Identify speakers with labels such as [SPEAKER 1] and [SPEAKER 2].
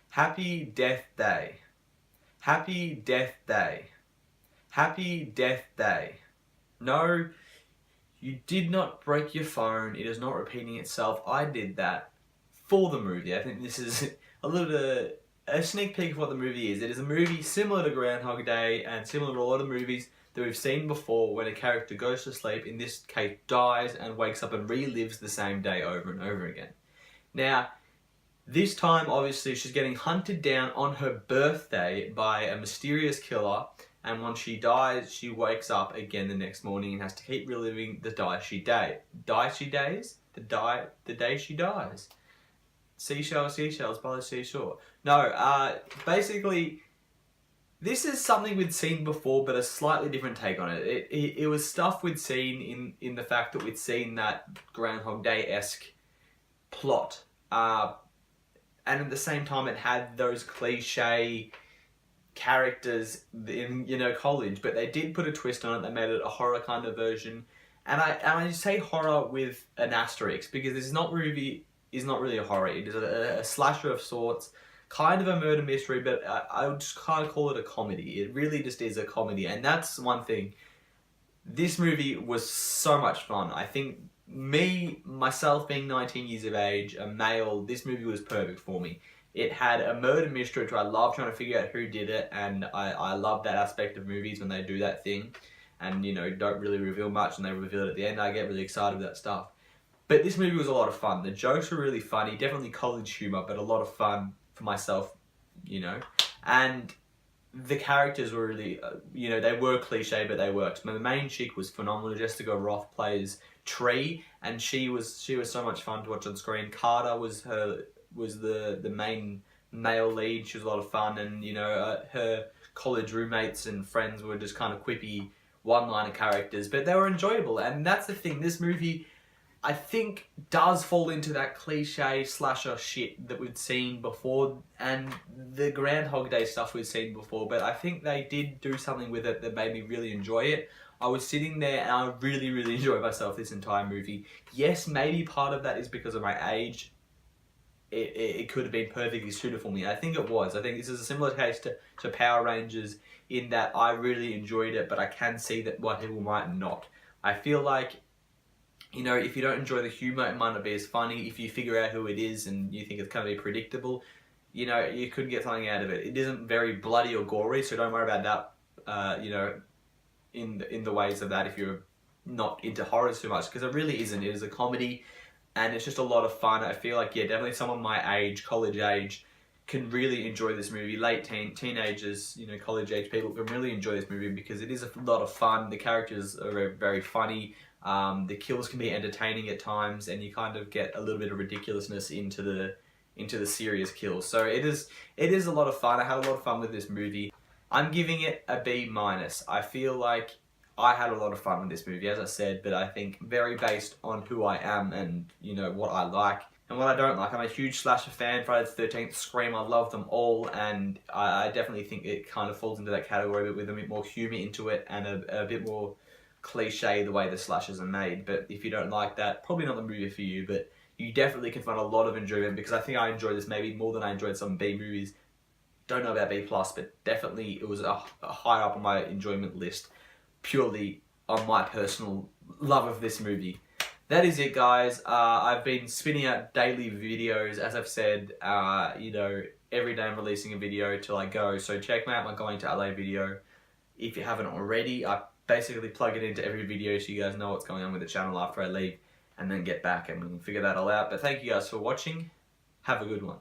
[SPEAKER 1] Happy Death Day. Happy Death Day. Happy Death Day. No, you did not break your phone. It is not repeating itself. I did that for the movie. I think this is a sneak peek of what the movie is. It is a movie similar to Groundhog Day and similar to a lot of movies that we've seen before when a character goes to sleep, in this case dies, and wakes up and relives the same day over and over again. Now, this time obviously she's getting hunted down on her birthday by a mysterious killer, and once she dies, she wakes up again the next morning and has to keep reliving the day she dies. Seashells by the seashore. No, basically, this is something we'd seen before, but a slightly different take on it. It was stuff we'd seen in the fact that we'd seen that Groundhog Day-esque plot. And at the same time, it had those cliche characters in, college, but they did put a twist on it. They made it a horror kind of version. And I say horror with an asterisk, because this is not really a horror. It is a slasher of sorts, kind of a murder mystery, but I would just kind of call it a comedy. It really just is a comedy, and that's one thing. This movie was so much fun. I think myself being 19 years of age, a male, this movie was perfect for me. It had a murder mystery, which I love trying to figure out who did it, and I love that aspect of movies when they do that thing and, don't really reveal much and they reveal it at the end. I get really excited with that stuff. But this movie was a lot of fun. The jokes were really funny, definitely college humor, but a lot of fun for myself, And the characters were really, they were cliche, but they worked. The main chick was phenomenal. Jessica Rothe plays Tree, and she was so much fun to watch on screen. Carter was the main male lead. She was a lot of fun, and her college roommates and friends were just kind of quippy one-liner characters, but they were enjoyable. And that's the thing. This movie, I think, does fall into that cliche slasher shit that we'd seen before, and the Groundhog Day stuff we'd seen before, but I think they did do something with it that made me really enjoy it. I was sitting there and I really, really enjoyed myself this entire movie. Yes, maybe part of that is because of my age. It could have been perfectly suited for me. I think it was. I think this is a similar case to Power Rangers, in that I really enjoyed it, but I can see that why people might not. I feel like, if you don't enjoy the humour, it might not be as funny. If you figure out who it is and you think it's going to be predictable, you could get something out of it. It isn't very bloody or gory, so don't worry about that, in the ways of that if you're not into horror too much, because it really isn't. It is a comedy, and it's just a lot of fun. I feel like, definitely someone my age, college age, can really enjoy this movie. Late teenagers, college age people can really enjoy this movie because it is a lot of fun. The characters are very, very funny. The kills can be entertaining at times, and you kind of get a little bit of ridiculousness into the serious kills. So it is a lot of fun. I had a lot of fun with this movie. I'm giving it a B-. I feel like I had a lot of fun with this movie, as I said, but I think very based on who I am and what I like and what I don't like. I'm a huge slasher fan. Friday the 13th, Scream, I love them all, and I definitely think it kind of falls into that category, but with a bit more humour into it and a bit more cliche the way the slashers are made. But if you don't like that, probably not the movie for you, but you definitely can find a lot of enjoyment, because I think I enjoyed this maybe more than I enjoyed some B movies. Don't know about B+, but definitely it was a high up on my enjoyment list, purely on my personal love of this movie. That is it, guys. I've been spinning out daily videos, as I've said. Every day I'm releasing a video till I go, so check out my Going to LA video if you haven't already. I basically plug it into every video so you guys know what's going on with the channel after I leave, and then get back and we can figure that all out. But thank you guys for watching. Have a good one.